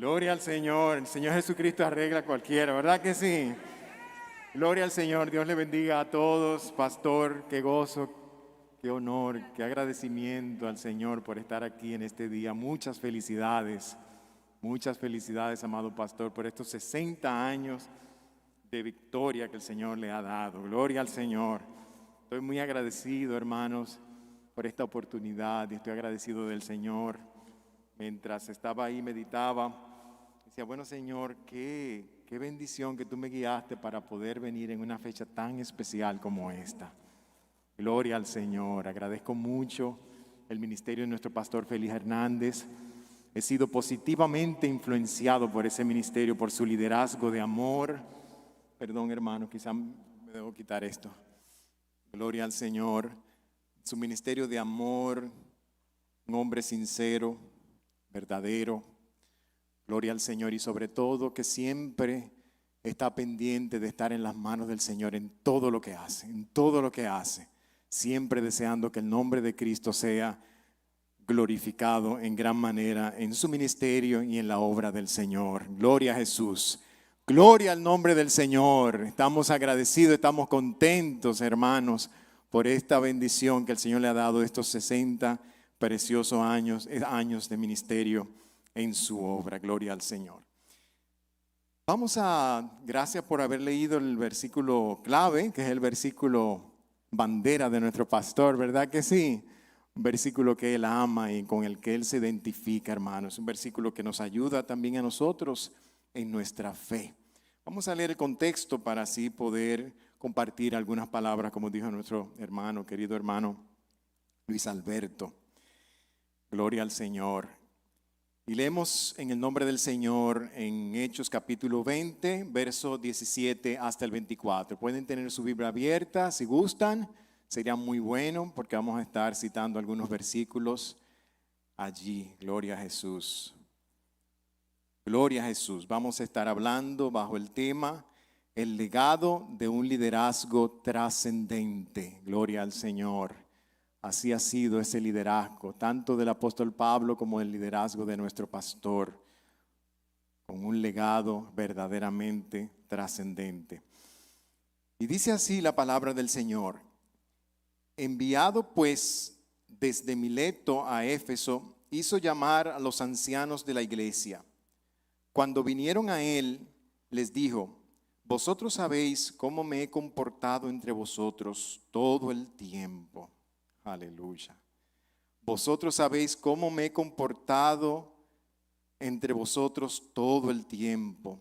Gloria al Señor. El Señor Jesucristo arregla a cualquiera, ¿verdad que sí? Gloria al Señor. Dios le bendiga a todos. Pastor, qué gozo, qué honor, qué agradecimiento al Señor por estar aquí en este día. Muchas felicidades, amado pastor, por estos 60 años de victoria que el Señor le ha dado. Gloria al Señor. Estoy muy agradecido, hermanos, por esta oportunidad y estoy agradecido del Señor. Mientras estaba ahí, meditaba, decía, bueno, Señor, qué bendición que tú me guiaste para poder venir en una fecha tan especial como esta. Gloria al Señor. Agradezco mucho el ministerio de nuestro pastor Félix Hernández. He sido positivamente influenciado por ese ministerio, por su liderazgo de amor. Perdón, hermano, quizá me debo quitar esto. Gloria al Señor. Su ministerio de amor, un hombre sincero, verdadero. Gloria al Señor, y sobre todo que siempre está pendiente de estar en las manos del Señor en todo lo que hace, siempre deseando que el nombre de Cristo sea glorificado en gran manera en su ministerio y en la obra del Señor. Gloria a Jesús. Gloria al nombre del Señor. Estamos agradecidos, estamos contentos, hermanos, por esta bendición que el Señor le ha dado estos 60 preciosos años de ministerio en su obra. Gloria al Señor. Gracias por haber leído el versículo clave, que es el versículo bandera de nuestro pastor, ¿verdad que sí? Un versículo que él ama y con el que él se identifica, hermanos. Un versículo que nos ayuda también a nosotros en nuestra fe. Vamos a leer el contexto para así poder compartir algunas palabras, como dijo nuestro hermano, querido hermano Luis Alberto. Gloria al Señor. Y leemos en el nombre del Señor en Hechos capítulo 20, verso 17 hasta el 24. Pueden tener su Biblia abierta si gustan. Sería muy bueno porque vamos a estar citando algunos versículos allí. Gloria a Jesús. Gloria a Jesús. Vamos a estar hablando bajo el tema el legado de un liderazgo trascendente. Gloria al Señor. Así ha sido ese liderazgo, tanto del apóstol Pablo como el liderazgo de nuestro pastor, con un legado verdaderamente trascendente. Y dice así la palabra del Señor: enviado pues desde Mileto a Éfeso, hizo llamar a los ancianos de la iglesia. Cuando vinieron a él, les dijo: vosotros sabéis cómo me he comportado entre vosotros todo el tiempo. Aleluya. Vosotros sabéis cómo me he comportado entre vosotros todo el tiempo,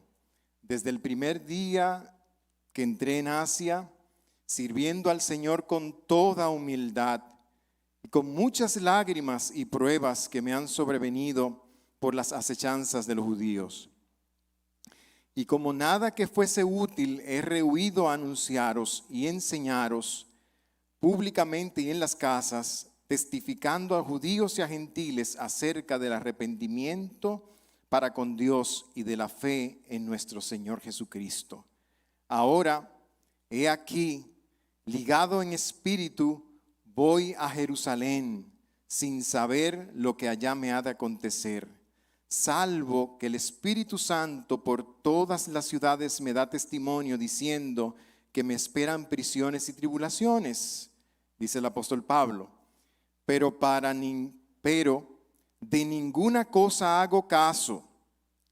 desde el primer día que entré en Asia, sirviendo al Señor con toda humildad y con muchas lágrimas y pruebas que me han sobrevenido por las acechanzas de los judíos. Y como nada que fuese útil, he rehuido a anunciaros y enseñaros públicamente y en las casas, testificando a judíos y a gentiles acerca del arrepentimiento para con Dios y de la fe en nuestro Señor Jesucristo. Ahora, he aquí, ligado en espíritu, voy a Jerusalén, sin saber lo que allá me ha de acontecer, salvo que el Espíritu Santo por todas las ciudades me da testimonio, diciendo que me esperan prisiones y tribulaciones. Dice el apóstol Pablo, pero de ninguna cosa hago caso.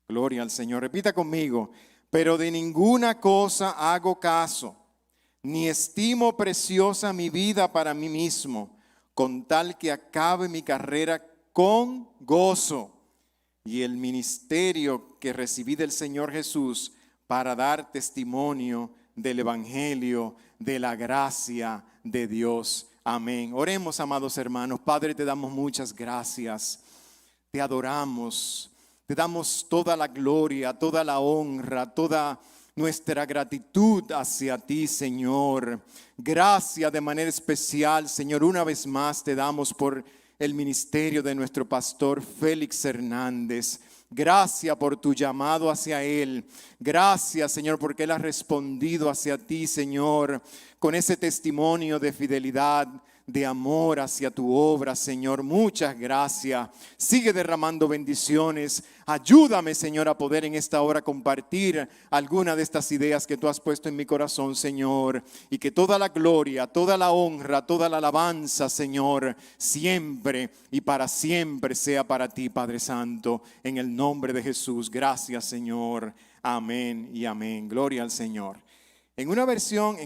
Gloria al Señor. Repita conmigo, pero de ninguna cosa hago caso, ni estimo preciosa mi vida para mí mismo, con tal que acabe mi carrera con gozo y el ministerio que recibí del Señor Jesús para dar testimonio del evangelio, de la gracia de Dios. Amén. Oremos, amados hermanos. Padre, te damos muchas gracias. Te adoramos. Te damos toda la gloria, toda la honra, toda nuestra gratitud hacia ti, Señor. Gracias de manera especial, Señor. Una vez más te damos por el ministerio de nuestro pastor Félix Hernández. Gracias por tu llamado hacia él. Gracias, Señor, porque él ha respondido hacia ti, Señor, con ese testimonio de fidelidad, de amor hacia tu obra, Señor. Muchas gracias. Sigue derramando bendiciones. Ayúdame, Señor, a poder en esta hora compartir alguna de estas ideas que tú has puesto en mi corazón, Señor. Y que toda la gloria, toda la honra, toda la alabanza, Señor, siempre y para siempre sea para ti, Padre Santo. En el nombre de Jesús. Gracias, Señor. Amén y amén. Gloria al Señor. En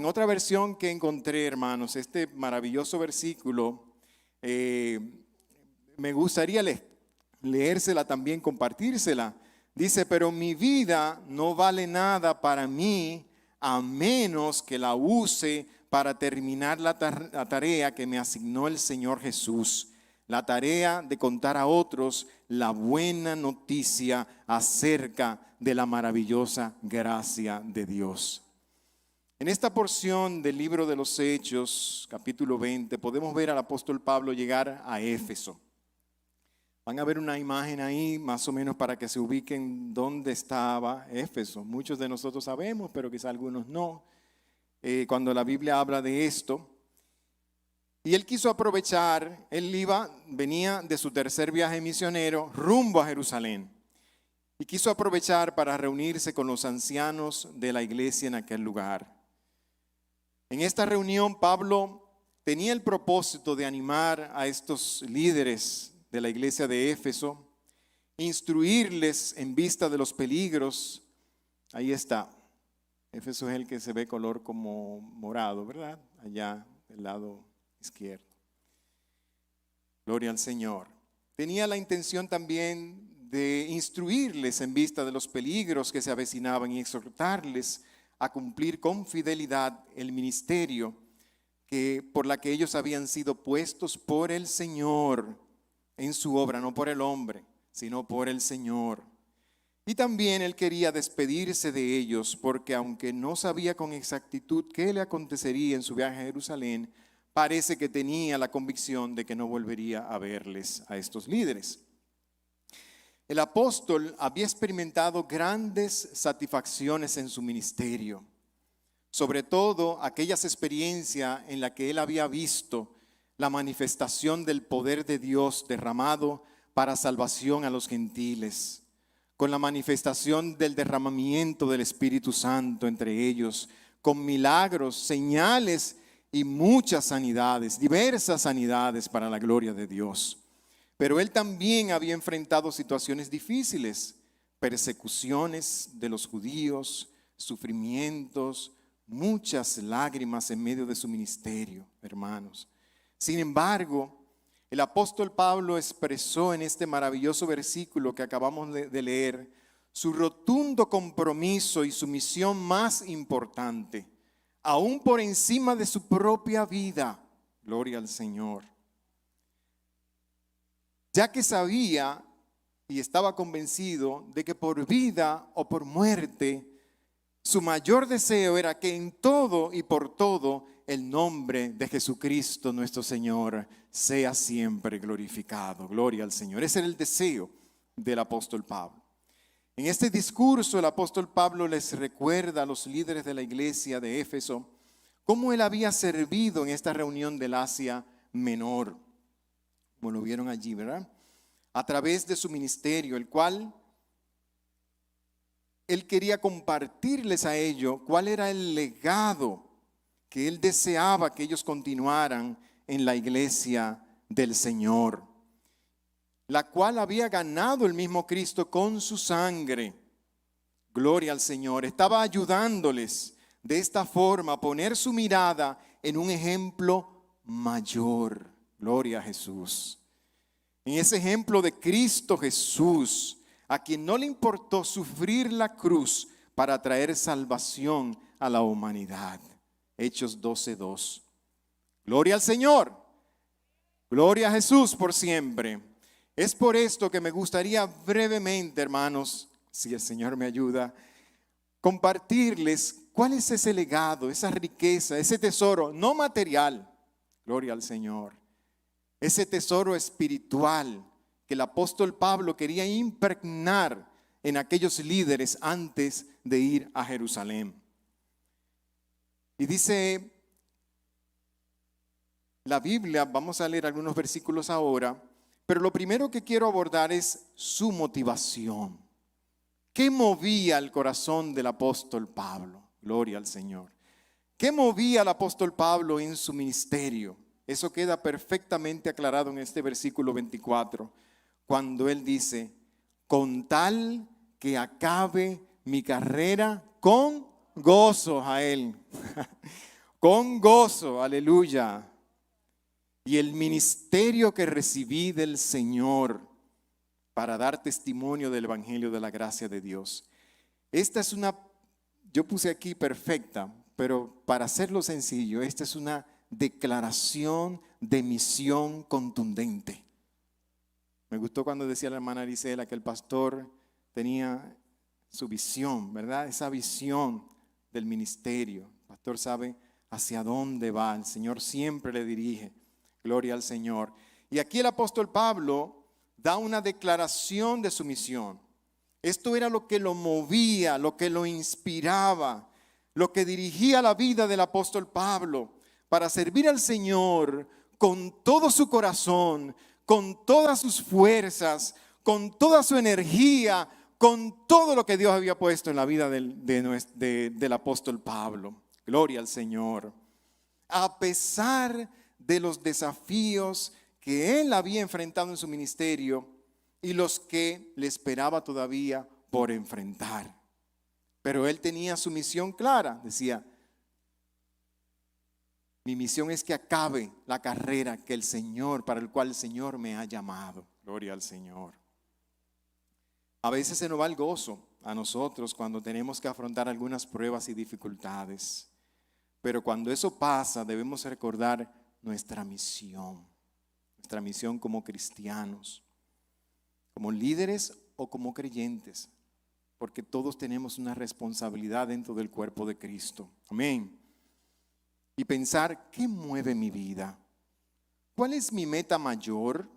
otra versión que encontré, hermanos, este maravilloso versículo, me gustaría leérsela también, compartírsela. Dice, pero mi vida no vale nada para mí a menos que la use para terminar la tarea que me asignó el Señor Jesús. La tarea de contar a otros la buena noticia acerca de la maravillosa gracia de Dios. En esta porción del libro de los Hechos, capítulo 20, podemos ver al apóstol Pablo llegar a Éfeso. Van a ver una imagen ahí, más o menos para que se ubiquen dónde estaba Éfeso. Muchos de nosotros sabemos, pero quizá algunos no, cuando la Biblia habla de esto. Y él quiso aprovechar, venía de su tercer viaje misionero rumbo a Jerusalén. Y quiso aprovechar para reunirse con los ancianos de la iglesia en aquel lugar. En esta reunión Pablo tenía el propósito de animar a estos líderes de la iglesia de Éfeso, instruirles en vista de los peligros. Ahí está, Éfeso es el que se ve color como morado, ¿verdad? Allá del lado izquierdo. Gloria al Señor. Tenía la intención también de instruirles en vista de los peligros que se avecinaban y exhortarles a cumplir con fidelidad el ministerio por la que ellos habían sido puestos por el Señor en su obra, no por el hombre, sino por el Señor. Y también él quería despedirse de ellos porque aunque no sabía con exactitud qué le acontecería en su viaje a Jerusalén, parece que tenía la convicción de que no volvería a verles a estos líderes. El apóstol había experimentado grandes satisfacciones en su ministerio, sobre todo aquellas experiencias en las que él había visto la manifestación del poder de Dios derramado para salvación a los gentiles, con la manifestación del derramamiento del Espíritu Santo entre ellos, con milagros, señales y muchas sanidades, diversas sanidades para la gloria de Dios. Pero él también había enfrentado situaciones difíciles, persecuciones de los judíos, sufrimientos, muchas lágrimas en medio de su ministerio, hermanos. Sin embargo, el apóstol Pablo expresó en este maravilloso versículo que acabamos de leer su rotundo compromiso y su misión más importante, aún por encima de su propia vida. Gloria al Señor. Ya que sabía y estaba convencido de que por vida o por muerte, su mayor deseo era que en todo y por todo el nombre de Jesucristo nuestro Señor sea siempre glorificado. Gloria al Señor. Ese era el deseo del apóstol Pablo. En este discurso el apóstol Pablo les recuerda a los líderes de la iglesia de Éfeso cómo él había servido en esta reunión del Asia Menor. Como lo vieron allí, ¿verdad? A través de su ministerio, el cual él quería compartirles a ellos cuál era el legado que él deseaba que ellos continuaran en la iglesia del Señor, la cual había ganado el mismo Cristo con su sangre. Gloria al Señor. Estaba ayudándoles de esta forma a poner su mirada en un ejemplo mayor. Gloria a Jesús. En ese ejemplo de Cristo Jesús, a quien no le importó sufrir la cruz para traer salvación a la humanidad. Hechos 12:2. Gloria al Señor. Gloria a Jesús por siempre. Es por esto que me gustaría brevemente, hermanos, si el Señor me ayuda, compartirles cuál es ese legado, esa riqueza, ese tesoro no material. Gloria al Señor. Ese tesoro espiritual que el apóstol Pablo quería impregnar en aquellos líderes antes de ir a Jerusalén. Y dice la Biblia, vamos a leer algunos versículos ahora, pero lo primero que quiero abordar es su motivación. ¿Qué movía el corazón del apóstol Pablo? Gloria al Señor. ¿Qué movía al apóstol Pablo en su ministerio? Eso queda perfectamente aclarado en este versículo 24, cuando él dice, con tal que acabe mi carrera con gozo, a él, con gozo, aleluya. Y el ministerio que recibí del Señor para dar testimonio del evangelio de la gracia de Dios. Esta es una, yo puse aquí perfecta, pero para hacerlo sencillo, esta es una declaración de misión contundente. Me gustó cuando decía la hermana Arisela que el pastor tenía su visión, ¿verdad? Esa visión del ministerio. El pastor sabe hacia dónde va, el Señor siempre le dirige. Gloria al Señor. Y aquí el apóstol Pablo da una declaración de su misión. Esto era lo que lo movía, lo que lo inspiraba, lo que dirigía la vida del apóstol Pablo para servir al Señor con todo su corazón, con todas sus fuerzas, con toda su energía, con todo lo que Dios había puesto en la vida del apóstol Pablo. Gloria al Señor. A pesar de los desafíos que él había enfrentado en su ministerio y los que le esperaba todavía por enfrentar. Pero él tenía su misión clara, decía, mi misión es que acabe la carrera que el Señor, para el cual el Señor me ha llamado. Gloria al Señor. A veces se nos va el gozo a nosotros cuando tenemos que afrontar algunas pruebas y dificultades. Pero cuando eso pasa, debemos recordar nuestra misión como cristianos, como líderes o como creyentes, porque todos tenemos una responsabilidad dentro del cuerpo de Cristo. Amén. Y pensar, ¿qué mueve mi vida? ¿Cuál es mi meta mayor?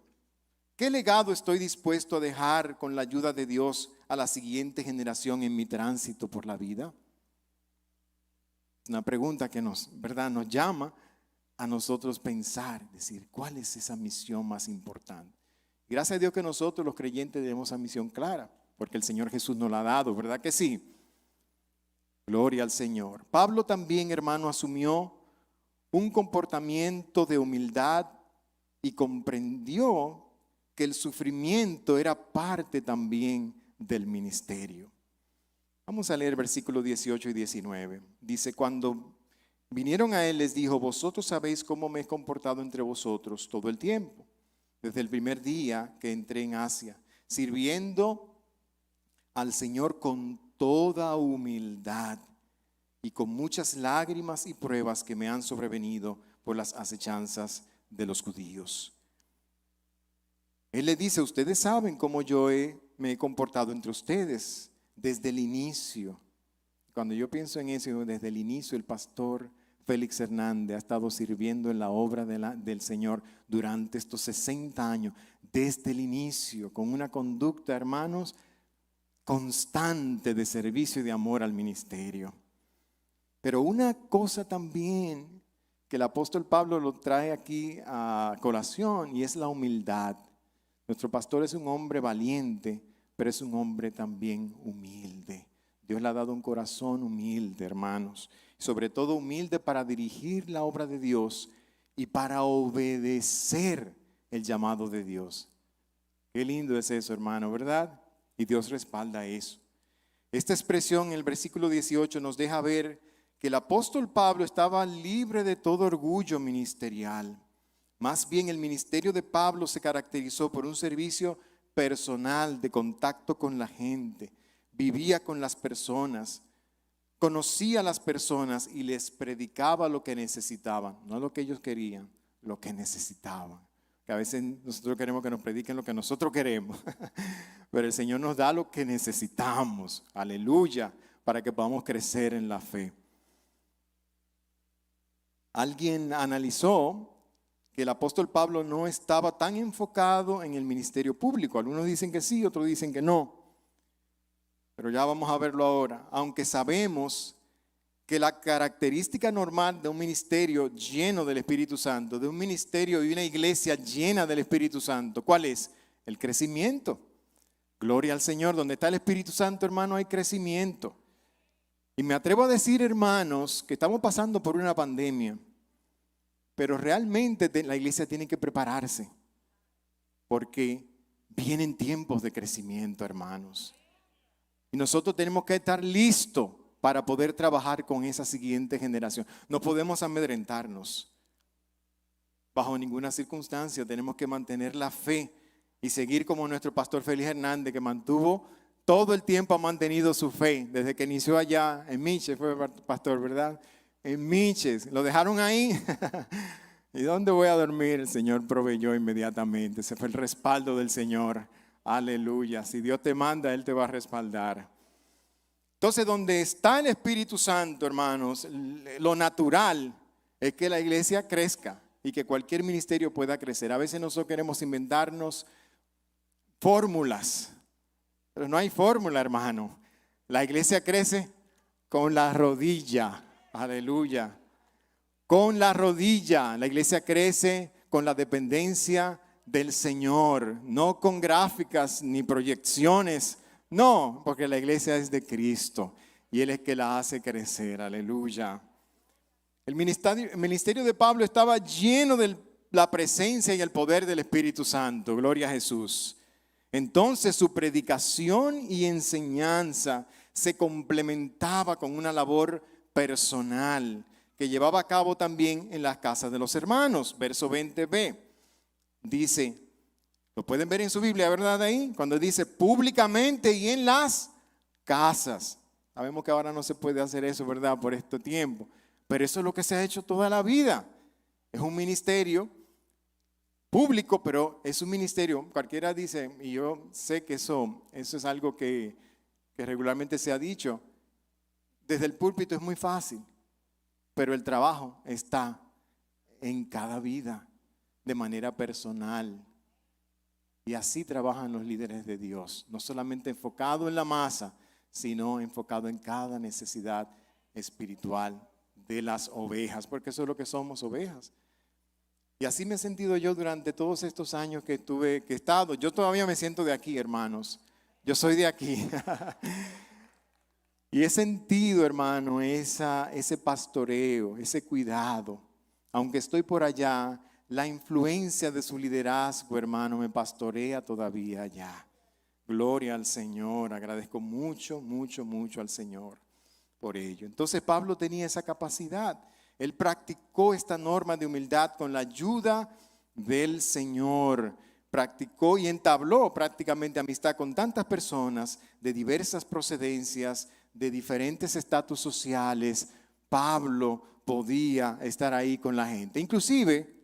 ¿Qué legado estoy dispuesto a dejar con la ayuda de Dios a la siguiente generación en mi tránsito por la vida? Una pregunta que nos llama a nosotros pensar, decir, ¿cuál es esa misión más importante? Gracias a Dios que nosotros los creyentes tenemos esa misión clara, porque el Señor Jesús nos la ha dado, ¿verdad que sí? Gloria al Señor. Pablo también, hermano, asumió un comportamiento de humildad y comprendió que el sufrimiento era parte también del ministerio. Vamos a leer versículos 18 y 19. Dice, cuando vinieron a él les dijo, vosotros sabéis cómo me he comportado entre vosotros todo el tiempo, desde el primer día que entré en Asia, sirviendo al Señor con toda humildad y con muchas lágrimas y pruebas que me han sobrevenido por las acechanzas de los judíos. Él le dice, ustedes saben cómo yo me he comportado entre ustedes desde el inicio. Cuando yo pienso en eso, desde el inicio el pastor Félix Hernández ha estado sirviendo en la obra del Señor durante estos 60 años, desde el inicio, con una conducta, hermanos, constante de servicio y de amor al ministerio. Pero una cosa también que el apóstol Pablo lo trae aquí a colación y es la humildad. Nuestro pastor es un hombre valiente, pero es un hombre también humilde. Dios le ha dado un corazón humilde, hermanos. Sobre todo humilde para dirigir la obra de Dios y para obedecer el llamado de Dios. Qué lindo es eso, hermano, ¿verdad? Y Dios respalda eso. Esta expresión en el versículo 18 nos deja ver que el apóstol Pablo estaba libre de todo orgullo ministerial. Más bien el ministerio de Pablo se caracterizó por un servicio personal de contacto con la gente. Vivía con las personas, conocía a las personas y les predicaba lo que necesitaban, no lo que ellos querían, lo que necesitaban. Que a veces nosotros queremos que nos prediquen lo que nosotros queremos, pero el Señor nos da lo que necesitamos, aleluya, para que podamos crecer en la fe. Alguien analizó que el apóstol Pablo no estaba tan enfocado en el ministerio público. Algunos dicen que sí, otros dicen que no. Pero ya vamos a verlo ahora. Aunque sabemos que la característica normal de un ministerio lleno del Espíritu Santo, de un ministerio y una iglesia llena del Espíritu Santo, ¿cuál es? El crecimiento. Gloria al Señor. Donde está el Espíritu Santo, hermano, hay crecimiento. Y me atrevo a decir, hermanos, que estamos pasando por una pandemia, pero realmente la iglesia tiene que prepararse, porque vienen tiempos de crecimiento, hermanos. Y nosotros tenemos que estar listos para poder trabajar con esa siguiente generación. No podemos amedrentarnos. Bajo ninguna circunstancia tenemos que mantener la fe y seguir como nuestro pastor Félix Hernández, que todo el tiempo ha mantenido su fe, desde que inició allá en Miches, fue pastor, ¿verdad? En Miches, lo dejaron ahí. ¿Y dónde voy a dormir? El Señor proveyó inmediatamente. Ese fue el respaldo del Señor. Aleluya. Si Dios te manda, Él te va a respaldar. Entonces, donde está el Espíritu Santo, hermanos, lo natural es que la iglesia crezca y que cualquier ministerio pueda crecer. A veces nosotros queremos inventarnos fórmulas, pero no hay fórmula, hermano. La iglesia crece con la rodilla. Aleluya. Con la rodilla. La iglesia crece con la dependencia del Señor, no con gráficas ni proyecciones. No, porque la iglesia es de Cristo y Él es que la hace crecer. Aleluya. El ministerio de Pablo estaba lleno de la presencia y el poder del Espíritu Santo. Gloria a Jesús. Entonces su predicación y enseñanza se complementaba con una labor personal que llevaba a cabo también en las casas de los hermanos. Verso 20b dice, lo pueden ver en su Biblia, ¿verdad? Ahí, cuando dice públicamente y en las casas. Sabemos que ahora no se puede hacer eso, ¿verdad? Por este tiempo. Pero eso es lo que se ha hecho toda la vida. Es un ministerio público, pero es un ministerio. Cualquiera dice, y yo sé que eso es algo que regularmente se ha dicho. Desde el púlpito es muy fácil, pero el trabajo está en cada vida, de manera personal. Y así trabajan los líderes de Dios, no solamente enfocado en la masa, sino enfocado en cada necesidad espiritual de las ovejas, porque eso es lo que somos, ovejas. Y así me he sentido yo durante todos estos años que he estado. Yo todavía me siento de aquí, hermanos. Yo soy de aquí. Y he sentido, hermano, ese pastoreo, ese cuidado. Aunque estoy por allá, la influencia de su liderazgo, hermano, me pastorea todavía allá. Gloria al Señor. Agradezco mucho, mucho, mucho al Señor por ello. Entonces Pablo tenía esa capacidad. Él practicó esta norma de humildad con la ayuda del Señor. Practicó y entabló prácticamente amistad con tantas personas de diversas procedencias, de diferentes estatus sociales. Pablo podía estar ahí con la gente. Inclusive,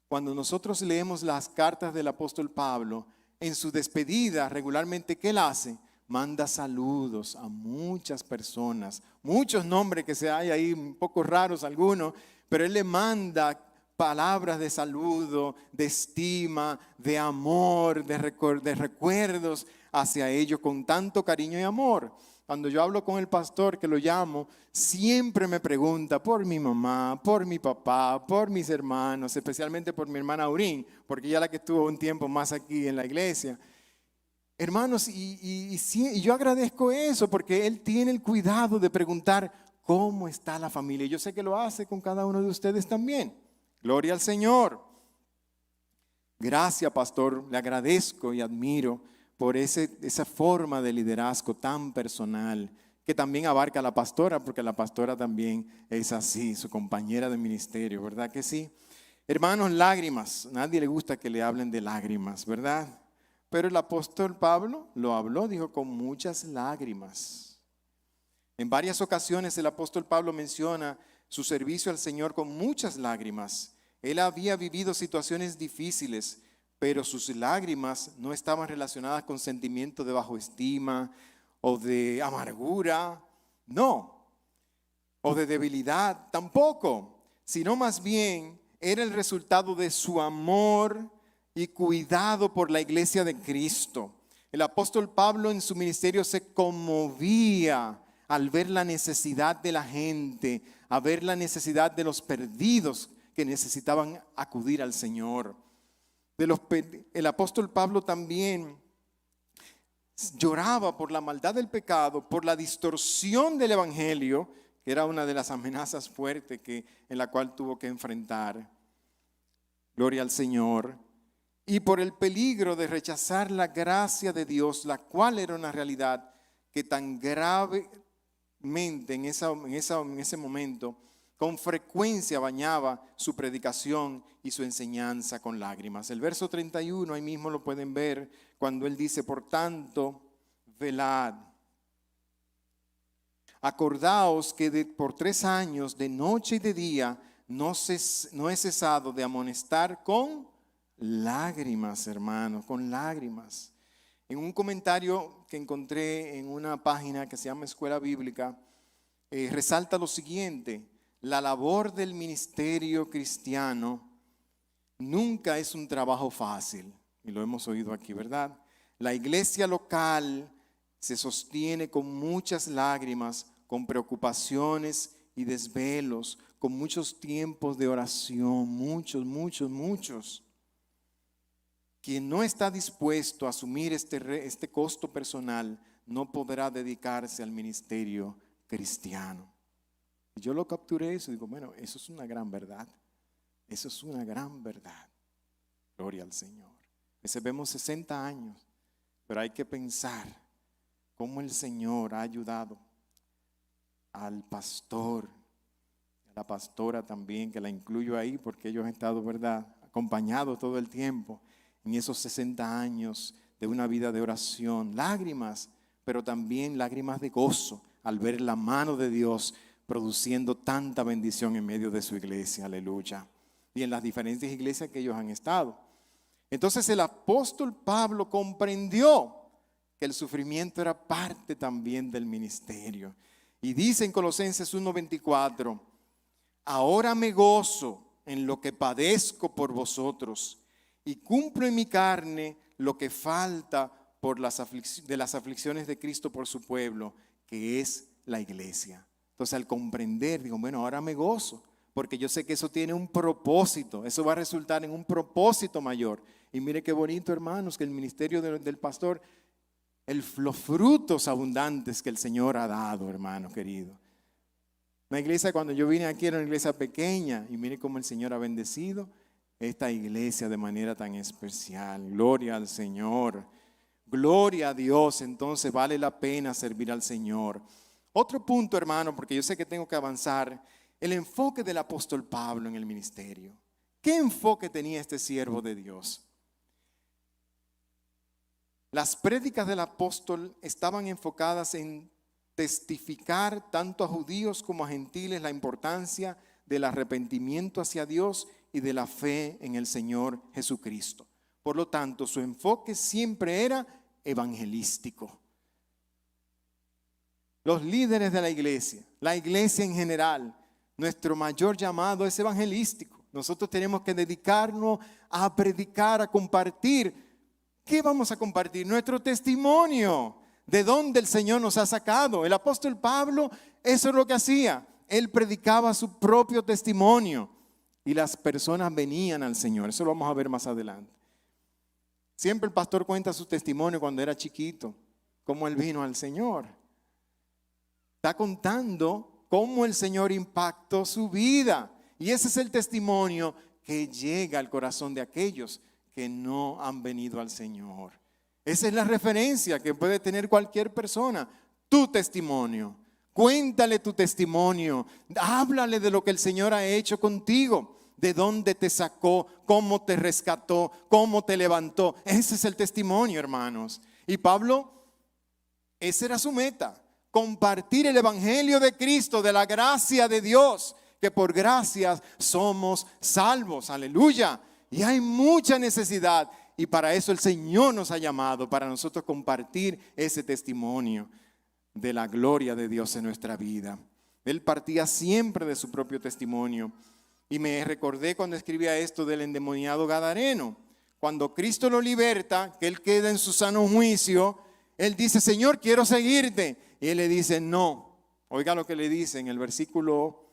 cuando nosotros leemos las cartas del apóstol Pablo, en su despedida regularmente, ¿qué él hace? Manda saludos a muchas personas, muchos nombres que hay ahí, un poco raros algunos, pero él le manda palabras de saludo, de estima, de amor, de recuerdos hacia ellos con tanto cariño y amor. Cuando yo hablo con el pastor, que lo llamo, siempre me pregunta por mi mamá, por mi papá, por mis hermanos, especialmente por mi hermana Aurín, porque ella es la que estuvo un tiempo más aquí en la iglesia. Hermanos, y yo agradezco eso porque él tiene el cuidado de preguntar cómo está la familia. Yo sé que lo hace con cada uno de ustedes también. Gloria al Señor. Gracias, pastor. Le agradezco y admiro por esa forma de liderazgo tan personal que también abarca a la pastora, porque la pastora también es así, su compañera de ministerio, ¿verdad que sí? Hermanos, lágrimas. A nadie le gusta que le hablen de lágrimas, ¿verdad? Pero el apóstol Pablo lo habló, dijo, con muchas lágrimas. En varias ocasiones el apóstol Pablo menciona su servicio al Señor con muchas lágrimas. Él había vivido situaciones difíciles, pero sus lágrimas no estaban relacionadas con sentimientos de bajo estima o de amargura, no, o de debilidad, tampoco, sino más bien era el resultado de su amor y cuidado por la iglesia de Cristo. El apóstol Pablo en su ministerio se conmovía al ver la necesidad de la gente, a ver la necesidad de los perdidos que necesitaban acudir al Señor. El apóstol Pablo también lloraba por la maldad del pecado, por la distorsión del evangelio, que era una de las amenazas fuertes en la cual tuvo que enfrentar. Gloria al Señor. Y por el peligro de rechazar la gracia de Dios, la cual era una realidad que tan gravemente en ese momento, con frecuencia bañaba su predicación y su enseñanza con lágrimas. El verso 31, ahí mismo lo pueden ver, cuando él dice: por tanto, velad. Acordaos que por 3 años, de noche y de día, no he cesado de amonestar con lágrimas, hermanos, con lágrimas. En un comentario que encontré en una página que se llama Escuela Bíblica, resalta lo siguiente: la labor del ministerio cristiano nunca es un trabajo fácil, y lo hemos oído aquí, ¿verdad? La iglesia local se sostiene con muchas lágrimas, con preocupaciones y desvelos, con muchos tiempos de oración, muchos. Quien no está dispuesto a asumir este costo personal no podrá dedicarse al ministerio cristiano. Y yo lo capturé eso y digo, bueno, eso es una gran verdad. Eso es una gran verdad. Gloria al Señor. Vemos 60 años, pero hay que pensar cómo el Señor ha ayudado al pastor, a la pastora también, que la incluyo ahí porque ellos han estado, ¿verdad?, acompañados todo el tiempo en esos 60 años de una vida de oración. Lágrimas, pero también lágrimas de gozo al ver la mano de Dios produciendo tanta bendición en medio de su iglesia, aleluya, y en las diferentes iglesias que ellos han estado. Entonces el apóstol Pablo comprendió que el sufrimiento era parte también del ministerio. Y dice en Colosenses 1:24, ahora me gozo en lo que padezco por vosotros y cumplo en mi carne lo que falta de las aflicciones de Cristo por su pueblo, que es la iglesia. Entonces al comprender, digo, bueno, ahora me gozo, porque yo sé que eso tiene un propósito, eso va a resultar en un propósito mayor. Y mire qué bonito, hermanos, que el ministerio del pastor, los frutos abundantes que el Señor ha dado, hermano querido. Una iglesia, cuando yo vine aquí, era una iglesia pequeña, y mire cómo el Señor ha bendecido esta iglesia de manera tan especial. Gloria al Señor. Gloria a Dios. Entonces vale la pena servir al Señor. Otro punto, hermano, porque yo sé que tengo que avanzar, el enfoque del apóstol Pablo en el ministerio. ¿Qué enfoque tenía este siervo de Dios? Las prédicas del apóstol estaban enfocadas en testificar tanto a judíos como a gentiles la importancia del arrepentimiento hacia Dios y de la fe en el Señor Jesucristo. Por lo tanto, su enfoque siempre era evangelístico. Los líderes de la iglesia en general, nuestro mayor llamado es evangelístico. Nosotros tenemos que dedicarnos a predicar, a compartir. ¿Qué vamos a compartir? Nuestro testimonio, de dónde el Señor nos ha sacado. El apóstol Pablo, eso es lo que hacía. Él predicaba su propio testimonio y las personas venían al Señor. Eso lo vamos a ver más adelante. Siempre el pastor cuenta su testimonio cuando era chiquito, cómo él vino al Señor. Está contando cómo el Señor impactó su vida. Y ese es el testimonio que llega al corazón de aquellos que no han venido al Señor. Esa es la referencia que puede tener cualquier persona. Tu testimonio. Cuéntale tu testimonio. Háblale de lo que el Señor ha hecho contigo. De dónde te sacó, cómo te rescató, cómo te levantó. Ese es el testimonio, hermanos. Y Pablo, esa era su meta. Compartir el evangelio de Cristo, de la gracia de Dios, que por gracias somos salvos. Aleluya. Y hay mucha necesidad y para eso el Señor nos ha llamado, para nosotros compartir ese testimonio de la gloria de Dios en nuestra vida. Él partía siempre de su propio testimonio y me recordé cuando escribía esto del endemoniado gadareno. Cuando Cristo lo liberta, que él queda en su sano juicio, él dice, Señor, quiero seguirte. Y él le dice, no, Oiga lo que le dice en el versículo,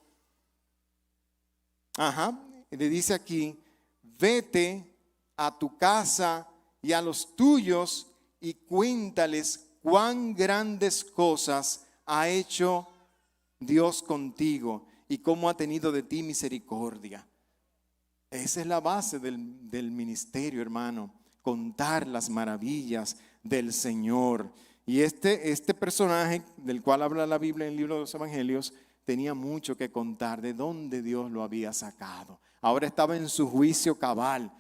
le dice aquí, vete a tu casa y a los tuyos y cuéntales cuán grandes cosas ha hecho Dios contigo y cómo ha tenido de ti misericordia. Esa es la base del ministerio, hermano, contar las maravillas del Señor. Y este personaje del cual habla la Biblia en el libro de los Evangelios tenía mucho que contar de dónde Dios lo había sacado. Ahora estaba en su juicio cabal.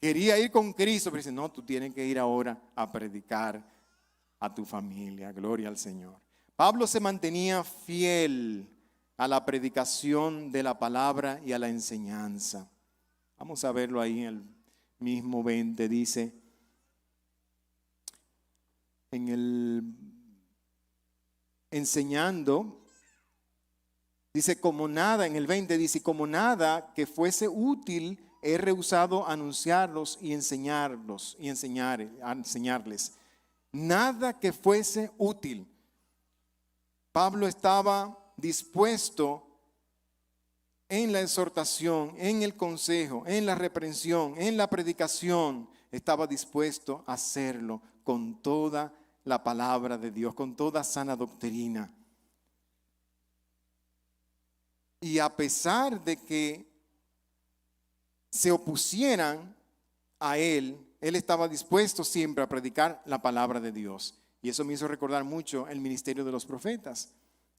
Quería ir con Cristo, pero dice, no, tú tienes que ir ahora a predicar a tu familia. Gloria al Señor. Pablo se mantenía fiel a la predicación de la palabra y a la enseñanza. Vamos a verlo ahí en el mismo 20, dice, en el enseñando, dice como nada, en el 20 dice, como nada que fuese útil, he rehusado anunciarlos y enseñarles. Nada que fuese útil. Pablo estaba dispuesto en la exhortación, en el consejo, en la reprensión, en la predicación, estaba dispuesto a hacerlo con toda la palabra de Dios, con toda sana doctrina. Y a pesar de que se opusieran a él estaba dispuesto siempre a predicar la palabra de Dios. Y eso me hizo recordar mucho el ministerio de los profetas.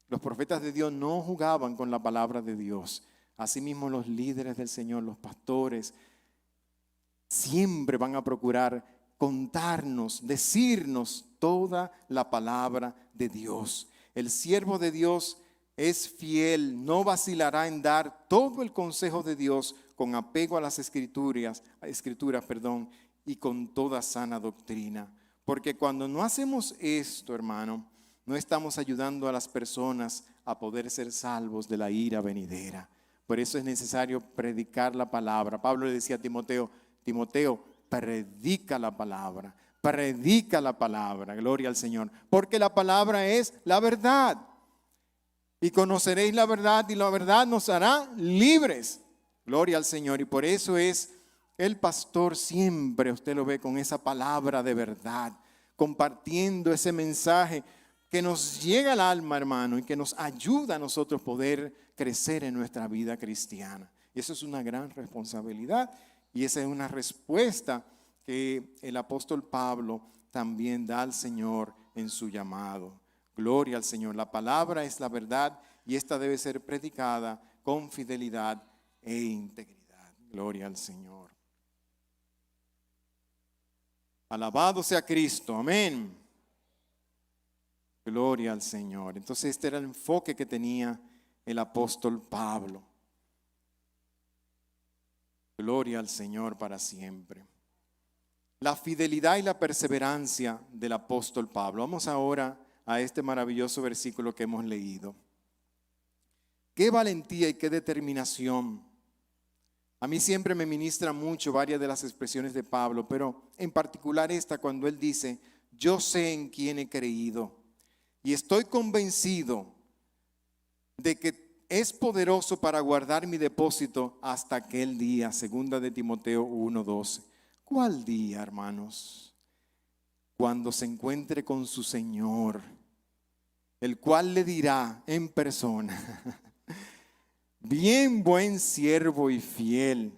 Los profetas de Dios no jugaban con la palabra de Dios. Asimismo, los líderes del Señor, los pastores, siempre van a procurar contarnos, decirnos toda la palabra de Dios. El siervo de Dios es fiel, no vacilará en dar todo el consejo de Dios con apego a las escrituras, y con toda sana doctrina. Porque cuando no hacemos esto, hermano, no estamos ayudando a las personas a poder ser salvos de la ira venidera. Por eso es necesario predicar la palabra. Pablo le decía a Timoteo, predica la palabra, gloria al Señor. Porque la palabra es la verdad. Y conoceréis la verdad y la verdad nos hará libres. Gloria al Señor. Y por eso es el pastor siempre, usted lo ve con esa palabra de verdad, compartiendo ese mensaje que nos llega al alma, hermano, y que nos ayuda a nosotros poder crecer en nuestra vida cristiana. Y eso es una gran responsabilidad y esa es una respuesta que el apóstol Pablo también da al Señor en su llamado. Gloria al Señor. La palabra es la verdad y esta debe ser predicada con fidelidad e integridad. Gloria al Señor. Alabado sea Cristo. Amén. Gloria al Señor. Entonces este era el enfoque que tenía el apóstol Pablo. Gloria al Señor para siempre. La fidelidad y la perseverancia del apóstol Pablo. Vamos ahora a este maravilloso versículo que hemos leído. Qué valentía y qué determinación. A mí siempre me ministra mucho varias de las expresiones de Pablo, pero en particular esta cuando él dice, yo sé en quién he creído y estoy convencido de que es poderoso para guardar mi depósito hasta aquel día. Segunda de Timoteo 1:12. ¿Cuál día, hermanos? Cuando se encuentre con su Señor, el cual le dirá en persona, bien buen siervo y fiel,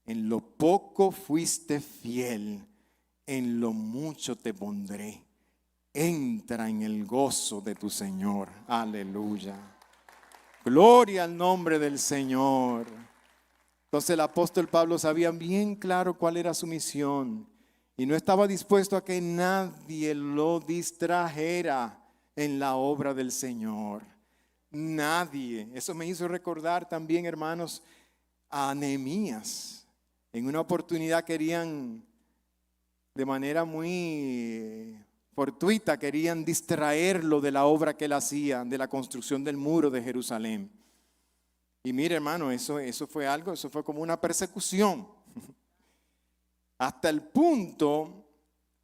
en lo poco fuiste fiel, en lo mucho te pondré. Entra en el gozo de tu Señor. Aleluya. Gloria al nombre del Señor. Entonces el apóstol Pablo sabía bien claro cuál era su misión y no estaba dispuesto a que nadie lo distrajera en la obra del Señor. Nadie. Eso me hizo recordar también, hermanos, a Nehemías. En una oportunidad querían, de manera muy fortuita, querían distraerlo de la obra que él hacía, de la construcción del muro de Jerusalén. Y mire, hermano, eso fue como una persecución. Hasta el punto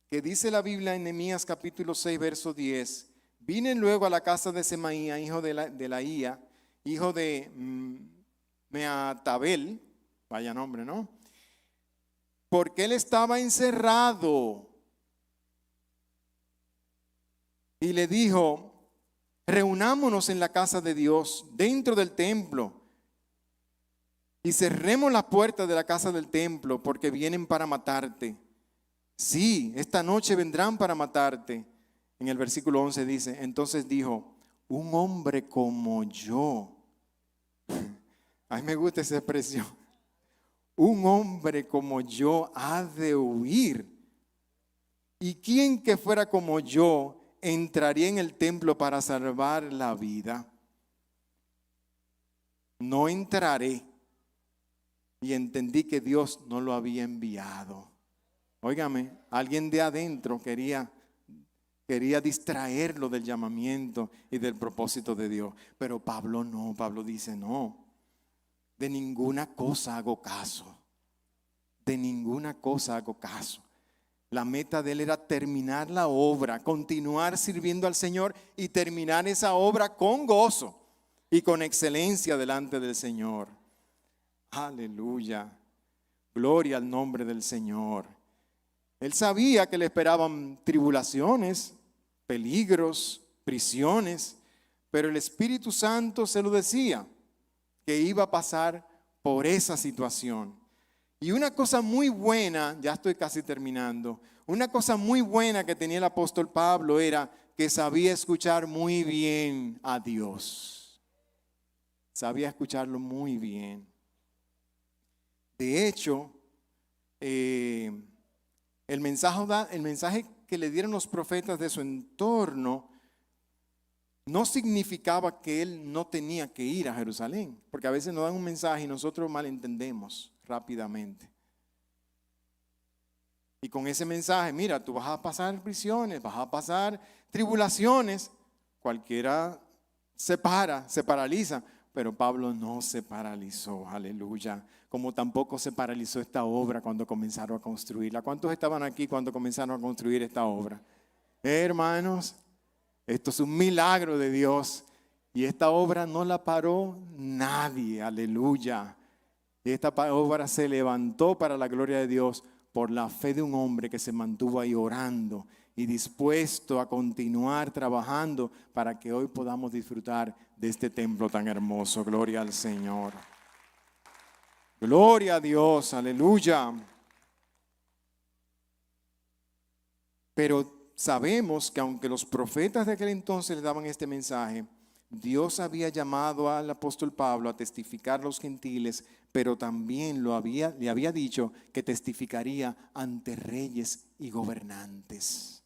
que dice la Biblia en Nehemías capítulo 6, verso 10, Vine luego a la casa de Semaía, hijo de Laía, hijo de Meatabel, vaya nombre, ¿no? Porque él estaba encerrado. Y le dijo, reunámonos en la casa de Dios, dentro del templo, y cerremos las puertas de la casa del templo, porque vienen para matarte. Sí, esta noche vendrán para matarte. En el versículo 11 dice, entonces dijo, un hombre como yo. A mí me gusta esa expresión. Un hombre como yo ha de huir. ¿Y quién que fuera como yo entraría en el templo para salvar la vida? No entraré. Y entendí que Dios no lo había enviado. Óigame, alguien de adentro quería distraerlo del llamamiento y del propósito de Dios. Pero Pablo no, Pablo dice no, de ninguna cosa hago caso. De ninguna cosa hago caso. La meta de él era terminar la obra, continuar sirviendo al Señor y terminar esa obra con gozo y con excelencia delante del Señor. Aleluya. Gloria al nombre del Señor. Él sabía que le esperaban tribulaciones, peligros, prisiones, pero el Espíritu Santo se lo decía, que iba a pasar por esa situación. Y una cosa muy buena, ya estoy casi terminando, una cosa muy buena que tenía el apóstol Pablo era que sabía escuchar muy bien a Dios. Sabía escucharlo muy bien. De hecho, el mensaje que le dieron los profetas de su entorno no significaba que él no tenía que ir a Jerusalén, porque a veces nos dan un mensaje y nosotros malentendemos rápidamente. Y con ese mensaje, mira, tú vas a pasar prisiones, vas a pasar tribulaciones, cualquiera se paraliza, pero Pablo no se paralizó, aleluya, como tampoco se paralizó esta obra cuando comenzaron a construirla. ¿Cuántos estaban aquí cuando comenzaron a construir esta obra? Hermanos, esto es un milagro de Dios y esta obra no la paró nadie, aleluya. Esta obra se levantó para la gloria de Dios por la fe de un hombre que se mantuvo ahí orando y dispuesto a continuar trabajando para que hoy podamos disfrutar de este templo tan hermoso. Gloria al Señor. Gloria a Dios, aleluya. Pero sabemos que aunque los profetas de aquel entonces le daban este mensaje, Dios había llamado al apóstol Pablo a testificar a los gentiles, pero también le había dicho que testificaría ante reyes y gobernantes.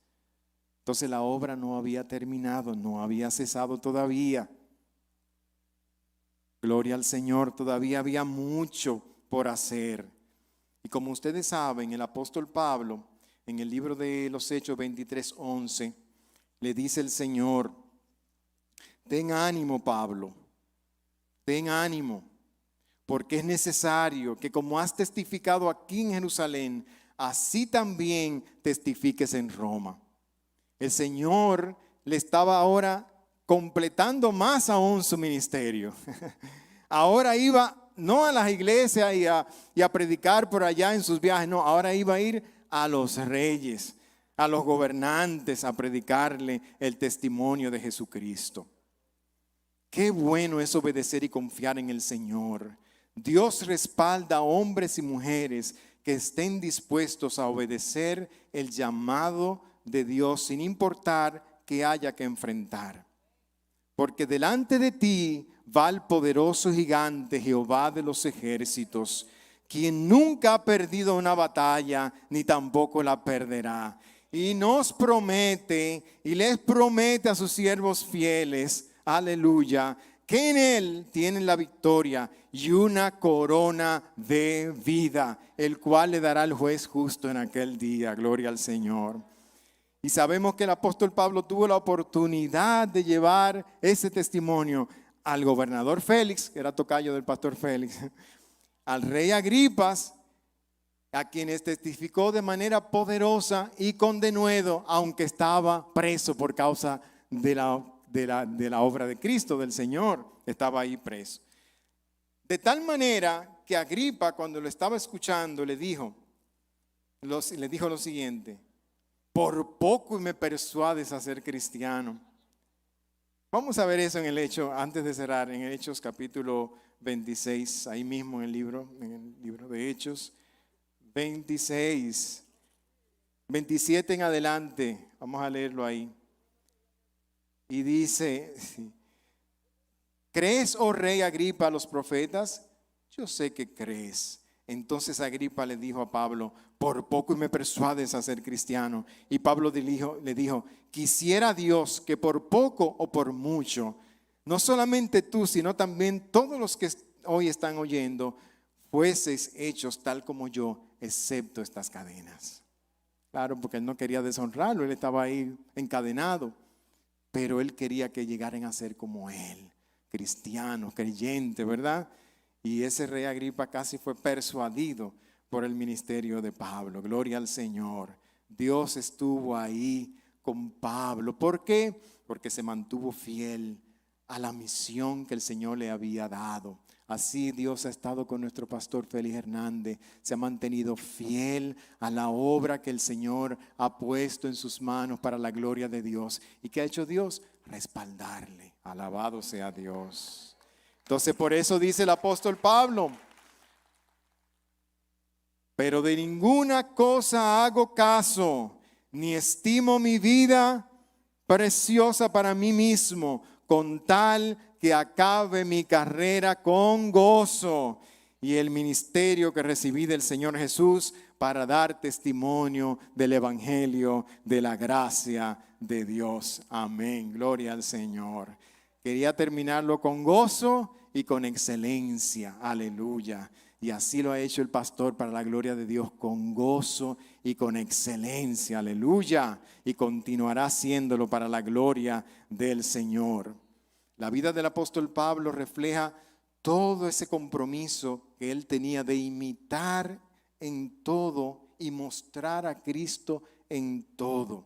Entonces la obra no había terminado, no había cesado todavía. Gloria al Señor, todavía había mucho por hacer. Y como ustedes saben, el apóstol Pablo, en el libro de los Hechos 23:11, le dice el Señor, ten ánimo, Pablo, ten ánimo, porque es necesario que como has testificado aquí en Jerusalén, así también testifiques en Roma. El Señor le estaba ahora completando más aún su ministerio. Ahora iba no a las iglesias y a predicar por allá en sus viajes, no, ahora iba a ir a los reyes, a los gobernantes a predicarle el testimonio de Jesucristo. Qué bueno es obedecer y confiar en el Señor. Dios respalda a hombres y mujeres que estén dispuestos a obedecer el llamado de Dios sin importar que haya que enfrentar. Porque delante de ti va el poderoso gigante Jehová de los ejércitos, quien nunca ha perdido una batalla ni tampoco la perderá. Y nos promete y les promete a sus siervos fieles, aleluya, que en él tienen la victoria y una corona de vida, el cual le dará el juez justo en aquel día. Gloria al Señor. Y sabemos que el apóstol Pablo tuvo la oportunidad de llevar ese testimonio al gobernador Félix, que era tocayo del pastor Félix, al rey Agripas, a quienes testificó de manera poderosa y con denuedo, aunque estaba preso por causa de la obra de Cristo, del Señor. Estaba ahí preso. De tal manera que Agripa, cuando lo estaba escuchando, le dijo lo siguiente: por poco me persuades a ser cristiano. Vamos a ver eso en el Hecho, antes de cerrar, en el Hechos capítulo 26, ahí mismo en el libro de Hechos 26, 27 en adelante, vamos a leerlo ahí. Y dice: ¿crees, oh rey Agripa, a los profetas? Yo sé que crees. Entonces Agripa le dijo a Pablo: por poco y me persuades a ser cristiano. Y Pablo le dijo: quisiera Dios que por poco o por mucho, no solamente tú, sino también todos los que hoy están oyendo, fueseis hechos tal como yo, excepto estas cadenas. Claro, porque él no quería deshonrarlo, él estaba ahí encadenado, pero él quería que llegaran a ser como él, cristiano, creyente, ¿verdad? Y ese rey Agripa casi fue persuadido por el ministerio de Pablo. Gloria al Señor. Dios estuvo ahí con Pablo. ¿Por qué? Porque se mantuvo fiel a la misión que el Señor le había dado. Así Dios ha estado con nuestro pastor Félix Hernández. Se ha mantenido fiel a la obra que el Señor ha puesto en sus manos para la gloria de Dios. ¿Y qué ha hecho Dios? Respaldarle. Alabado sea Dios. Entonces, por eso dice el apóstol Pablo: pero de ninguna cosa hago caso, ni estimo mi vida preciosa para mí mismo, con tal que acabe mi carrera con gozo y el ministerio que recibí del Señor Jesús para dar testimonio del evangelio de la gracia de Dios. Amén. Gloria al Señor. Quería terminarlo con gozo y con excelencia. Aleluya. Y así lo ha hecho el pastor para la gloria de Dios, con gozo y con excelencia. Aleluya. Y continuará haciéndolo para la gloria del Señor. La vida del apóstol Pablo refleja todo ese compromiso que él tenía de imitar en todo y mostrar a Cristo en todo.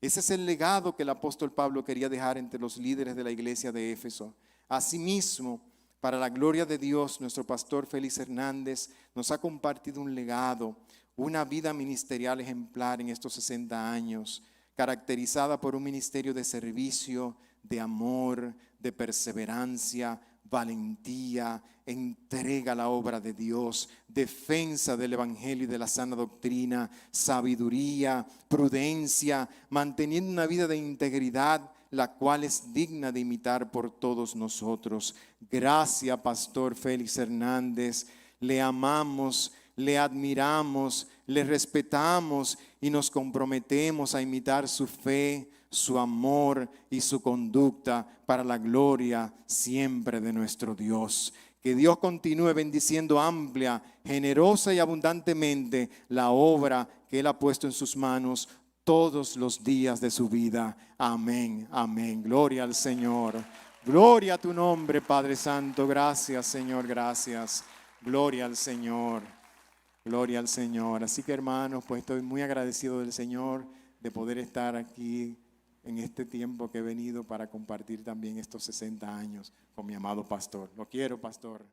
Ese es el legado que el apóstol Pablo quería dejar entre los líderes de la iglesia de Éfeso. Asimismo, para la gloria de Dios, nuestro pastor Félix Hernández nos ha compartido un legado, una vida ministerial ejemplar en estos 60 años, caracterizada por un ministerio de servicio, de amor, de perseverancia, valentía, entrega a la obra de Dios, defensa del evangelio y de la sana doctrina, sabiduría, prudencia, manteniendo una vida de integridad, la cual es digna de imitar por todos nosotros. Gracias, pastor Félix Hernández. Le amamos, le admiramos, le respetamos y nos comprometemos a imitar su fe, su amor y su conducta para la gloria siempre de nuestro Dios. Que Dios continúe bendiciendo amplia, generosa y abundantemente la obra que Él ha puesto en sus manos todos los días de su vida. Amén, amén. Gloria al Señor. Gloria a tu nombre, Padre Santo. Gracias, Señor, gracias. Gloria al Señor. Gloria al Señor. Así que, hermanos, pues estoy muy agradecido del Señor de poder estar aquí en este tiempo que he venido para compartir también estos 60 años con mi amado pastor. Lo quiero, pastor.